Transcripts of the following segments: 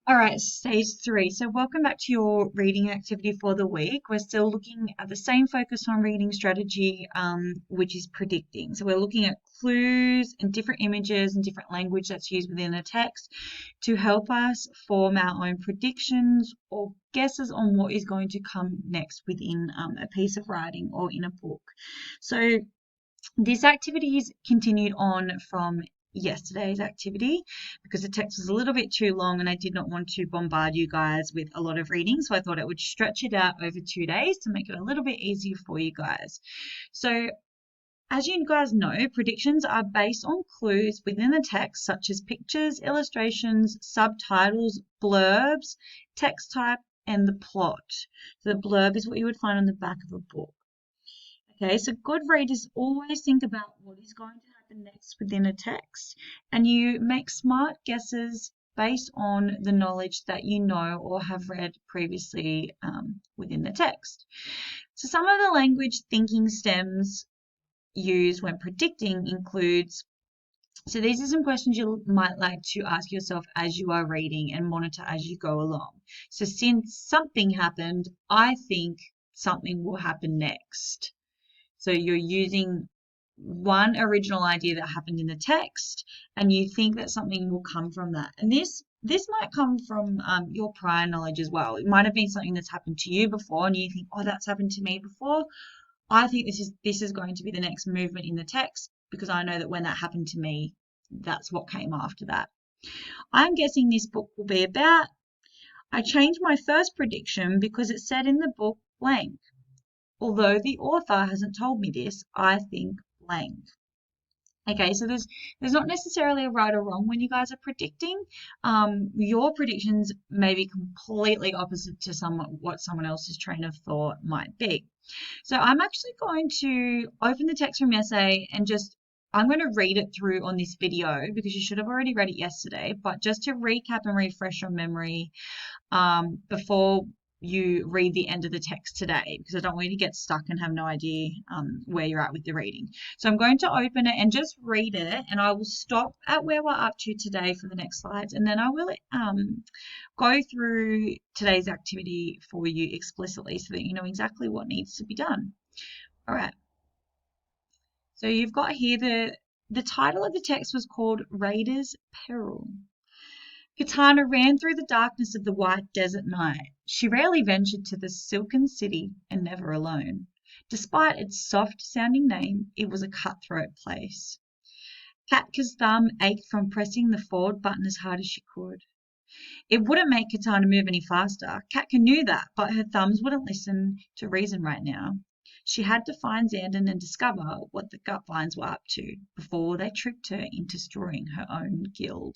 All right, stage three. So, welcome back to your reading activity for the week. We're still looking at the same focus on reading strategy, which is predicting. So, we're looking at clues and different images and different language that's used within a text to help us form our own predictions or guesses on what is going to come next within a piece of writing or in a book. So, this activity is continued on from yesterday's activity because the text was a little bit too long and I did not want to bombard you guys with a lot of reading, so I thought I would stretch it out over 2 days to make it a little bit easier for you guys. So as you guys know, predictions are based on clues within the text such as pictures, illustrations, subtitles, blurbs, text type, and the plot. So the blurb is what you would find on the back of a book. Okay, so good readers always think about what is going to happen next within a text, and you make smart guesses based on the knowledge that you know or have read previously within the text. So some of the language thinking stems used when predicting includes, so these are some questions you might like to ask yourself as you are reading and monitor as you go along. So since something happened, I think something will happen next. So you're using one original idea that happened in the text, and you think that something will come from that. And this might come from your prior knowledge as well. It might have been something that's happened to you before, and you think, oh, that's happened to me before. I think this is going to be the next movement in the text because I know that when that happened to me, that's what came after that. I'm guessing this book will be about. I changed my first prediction because it said in the book blank. Although the author hasn't told me this, I think blank. Okay, so there's not necessarily a right or wrong when you guys are predicting. Your predictions may be completely opposite to what someone else's train of thought might be. So I'm actually going to open the text from essay and I'm going to read it through on this video because you should have already read it yesterday, but just to recap and refresh your memory before you read the end of the text today, because I don't want you to get stuck and have no idea where you're at with the reading. So I'm going to open it and just read it, and I will stop at where we're up to today for the next slides, and then I will go through today's activity for you explicitly so that you know exactly what needs to be done. All right. So you've got here the title of the text was called Raider's Peril. Katana ran through the darkness of the white desert night. She rarely ventured to the silken city, and never alone. Despite its soft-sounding name, it was a cutthroat place. Katka's thumb ached from pressing the forward button as hard as she could. It wouldn't make Katana move any faster. Katka knew that, but her thumbs wouldn't listen to reason right now. She had to find Xandon and discover what the Gutvines were up to before they tricked her into destroying her own guild.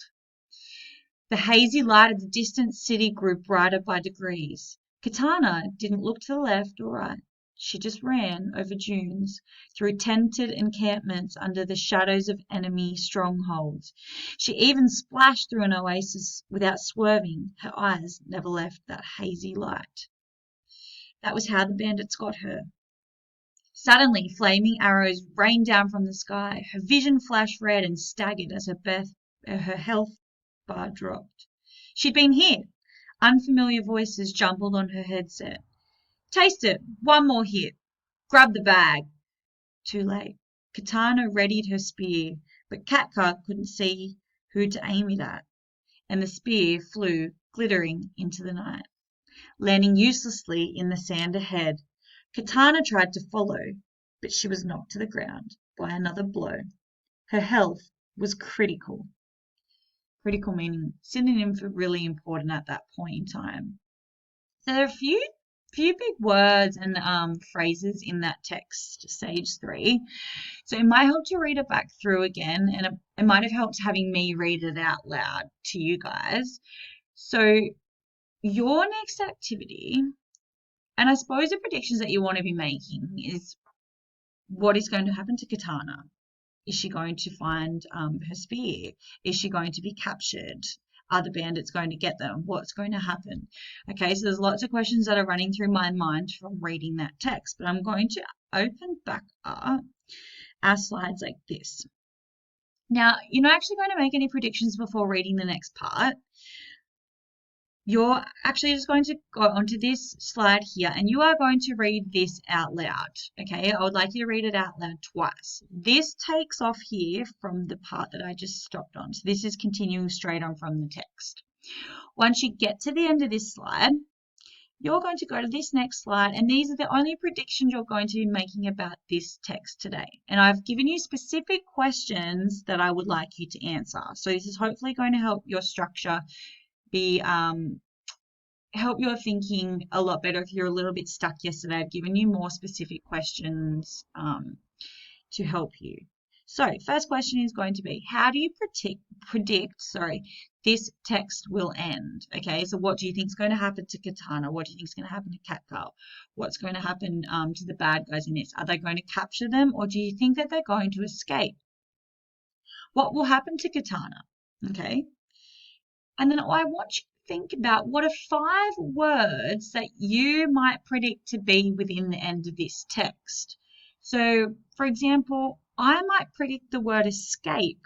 The hazy light of the distant city grew brighter by degrees. Katana didn't look to the left or right. She just ran over dunes, through tented encampments under the shadows of enemy strongholds. She even splashed through an oasis without swerving. Her eyes never left that hazy light. That was how the bandits got her. Suddenly, flaming arrows rained down from the sky. Her vision flashed red and staggered as her health bar dropped. She'd been here. Unfamiliar voices jumbled on her headset. Taste it. One more hit. Grab the bag. Too late. Katana readied her spear, but Katka couldn't see who to aim it at, and the spear flew glittering into the night, landing uselessly in the sand ahead. Katana tried to follow, but she was knocked to the ground by another blow. Her health was critical. Critical meaning synonym for really important at that point in time. So there are a few big words and phrases in that text, stage 3. So it might help to read it back through again, and it might have helped having me read it out loud to you guys. So your next activity, and I suppose the predictions that you want to be making is what is going to happen to Katana? Is she going to find her spear? Is she going to be captured? Are the bandits going to get them? What's going to happen? Okay, so there's lots of questions that are running through my mind from reading that text, but I'm going to open back up our slides like this. Now, you're not actually going to make any predictions before reading the next part. you're actually just going to go onto this slide here and you are going to read this out loud. Okay, I would like you to read it out loud twice. This takes off here from the part that I just stopped on. So this is continuing straight on from the text. Once you get to the end of this slide, you're going to go to this next slide, and these are the only predictions you're going to be making about this text today. And I've given you specific questions that I would like you to answer. So this is hopefully going to help your structure be help your thinking a lot better if you're a little bit stuck yesterday. I've given you more specific questions to help you. So first question is going to be, how do you predict this text will end? Okay, so what do you think is going to happen to Katana? What do you think is going to happen to Catgirl? What's going to happen to the bad guys in this? Are they going to capture them, or do you think that they're going to escape? What will happen to Katana? Okay, and then I want you to think about what are 5 words that you might predict to be within the end of this text. So, for example, I might predict the word escape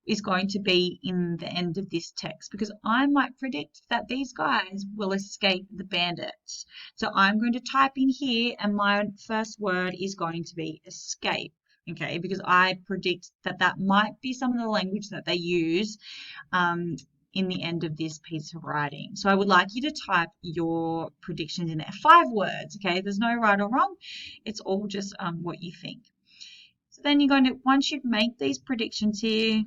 is going to be in the end of this text because I might predict that these guys will escape the bandits. So I'm going to type in here and my first word is going to be escape. Okay, because I predict that that might be some of the language that they use in the end of this piece of writing. So I would like you to type your predictions in there. 5 words, okay? There's no right or wrong. It's all just what you think. So then you're going to, once you've made these predictions here,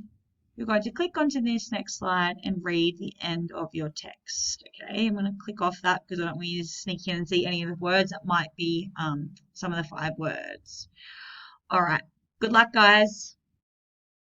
you're going to click onto this next slide and read the end of your text. Okay, I'm going to click off that because I don't want you to sneak in and see any of the words that might be some of the 5 words. All right, good luck, guys.